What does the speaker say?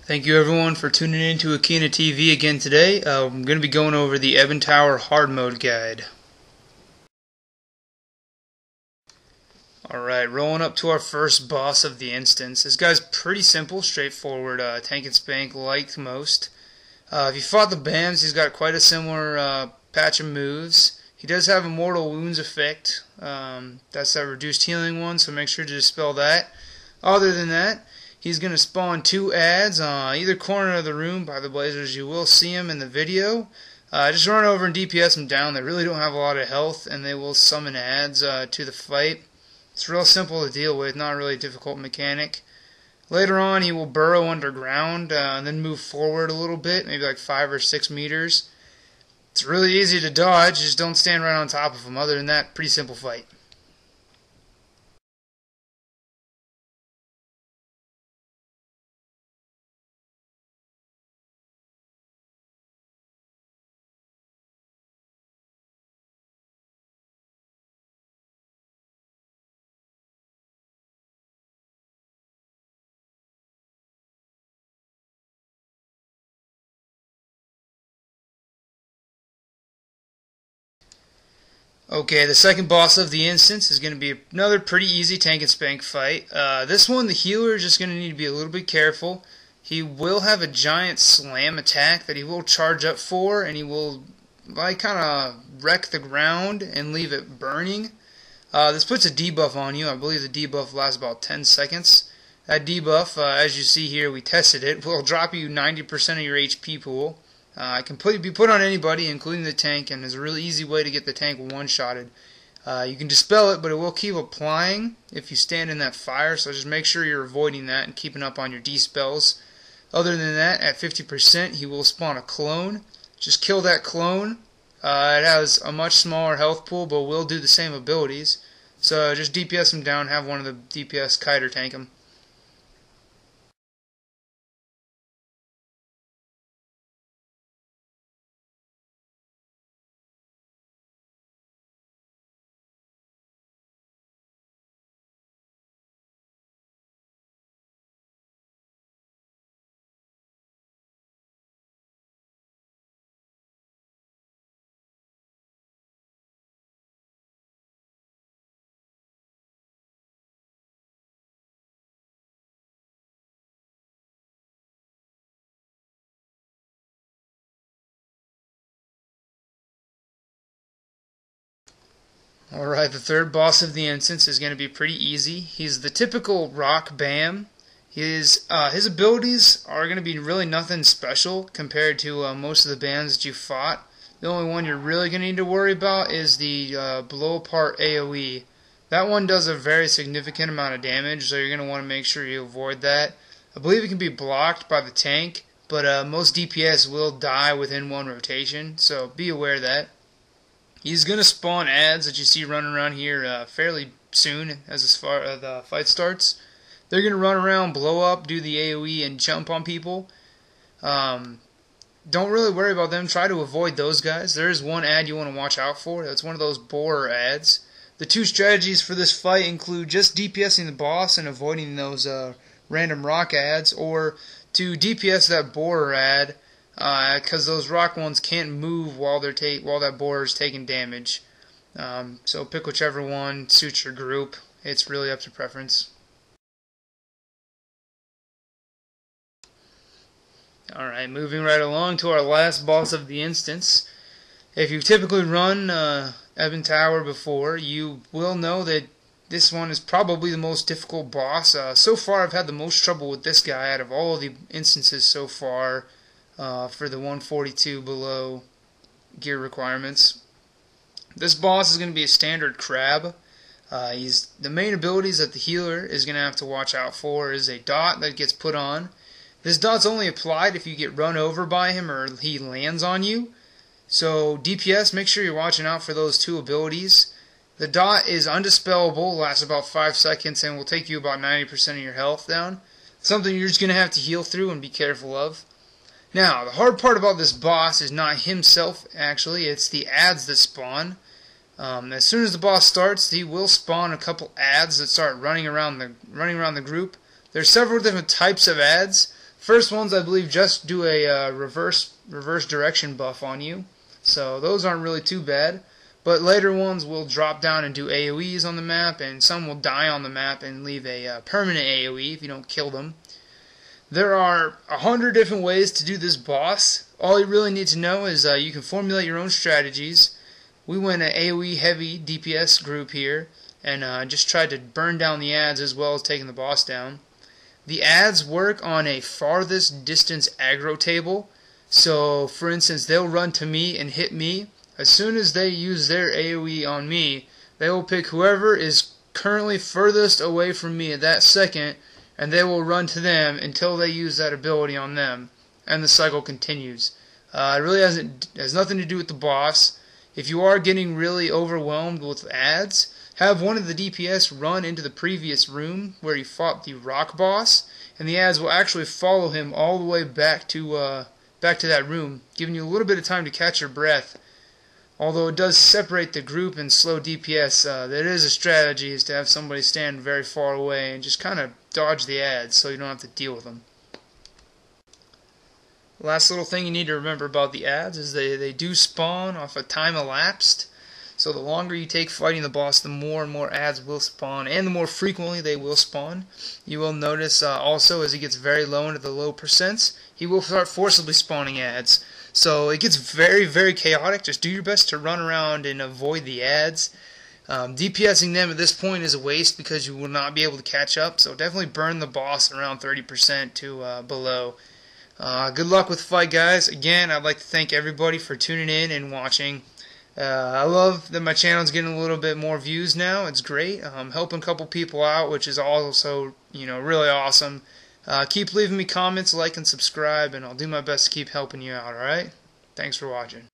Thank you everyone for tuning in to AkeenaTV again today. I'm going to be going over the Ebon Tower hard mode guide. Alright, rolling up to our first boss of the instance. This guy's pretty simple, straightforward, tank and spank like most. If you fought the BAMs, he's got quite a similar patch of moves. He does have a mortal wounds effect. That's that reduced healing one, so make sure to dispel that. Other than that, he's going to spawn two ads on either corner of the room by the blazers. You will see them in the video. Just run over and DPS them down. They really don't have a lot of health, and they will summon ads to the fight. It's real simple to deal with, not really a difficult mechanic. Later on, he will burrow underground and then move forward a little bit, maybe like 5 or 6 meters. It's really easy to dodge, just don't stand right on top of him. Other than that, pretty simple fight. Okay, the second boss of the instance is going to be another pretty easy tank and spank fight. This one, the healer is just going to need to be a little bit careful. He will have a giant slam attack that he will charge up for, and he will kind of wreck the ground and leave it burning. This puts a debuff on you. I believe the debuff lasts about 10 seconds. That debuff, as you see here, we tested it, will drop you 90% of your HP pool. It can be put on anybody, including the tank, and is a really easy way to get the tank one-shotted. You can dispel it, but it will keep applying if you stand in that fire, so just make sure you're avoiding that and keeping up on your dispels. Other than that, at 50%, he will spawn a clone. Just kill that clone. It has a much smaller health pool, but will do the same abilities. So just DPS him down, have one of the DPS kiter tank him. Alright, the third boss of the instance is going to be pretty easy. He's the typical rock BAM. His abilities are going to be really nothing special compared to most of the BAMs that you fought. The only one you're really going to need to worry about is the blow apart AoE. That one does a very significant amount of damage, so you're going to want to make sure you avoid that. I believe it can be blocked by the tank, but most DPS will die within one rotation, so be aware of that. He's going to spawn ads that you see running around here fairly soon as the fight starts. They're going to run around, blow up, do the AoE, and jump on people. Don't really worry about them. Try to avoid those guys. There is one ad you want to watch out for. That's one of those borer ads. The two strategies for this fight include just DPSing the boss and avoiding those random rock ads, or to DPS that borer ad, because those rock ones can't move while that borer is taking damage. So pick whichever one suits your group. It's really up to preference. Alright, moving right along to our last boss of the instance. If you've typically run Ebon Tower before, you will know that this one is probably the most difficult boss. So far I've had the most trouble with this guy out of all of the instances so far. For the 142 below gear requirements. This boss is going to be a standard crab. The main abilities that the healer is going to have to watch out for is a dot that gets put on. This dot's only applied if you get run over by him or he lands on you. So DPS, make sure you're watching out for those two abilities. The dot is undispellable, lasts about 5 seconds, and will take you about 90% of your health down. Something you're just going to have to heal through and be careful of. Now, the hard part about this boss is not himself, actually. It's the ads that spawn. As soon as the boss starts, he will spawn a couple ads that start running around the group. There's several different types of ads. First ones, I believe, just do a reverse direction buff on you, so those aren't really too bad. But later ones will drop down and do AoEs on the map, and some will die on the map and leave a permanent AoE if you don't kill them. There are 100 different ways to do this boss. All you really need to know is you can formulate your own strategies. We went an AoE heavy DPS group here, and just tried to burn down the ads as well as taking the boss down. The ads work on a farthest distance aggro table, so for instance they'll run to me and hit me. As soon as they use their AoE on me, they will pick whoever is currently furthest away from me at that second, and they will run to them until they use that ability on them, and the cycle continues. It really has nothing to do with the boss. If you are getting really overwhelmed with ads, have one of the DPS run into the previous room where he fought the rock boss, and the ads will actually follow him all the way back to that room, giving you a little bit of time to catch your breath. Although it does separate the group and slow DPS, that is a strategy, is to have somebody stand very far away and just kind of dodge the ads so you don't have to deal with them. Last little thing you need to remember about the ads is they do spawn off a time elapsed. So the longer you take fighting the boss, the more and more ads will spawn, and the more frequently they will spawn. You will notice also as he gets very low into the low percents, he will start forcibly spawning ads. So it gets very, very chaotic. Just do your best to run around and avoid the ads. DPSing them at this point is a waste because you will not be able to catch up. So definitely burn the boss around 30% to below. Good luck with the fight, guys. Again, I'd like to thank everybody for tuning in and watching. I love that my channel is getting a little bit more views now. It's great. Helping a couple people out, which is also, really awesome. Keep leaving me comments, like, and subscribe, and I'll do my best to keep helping you out, alright? Thanks for watching.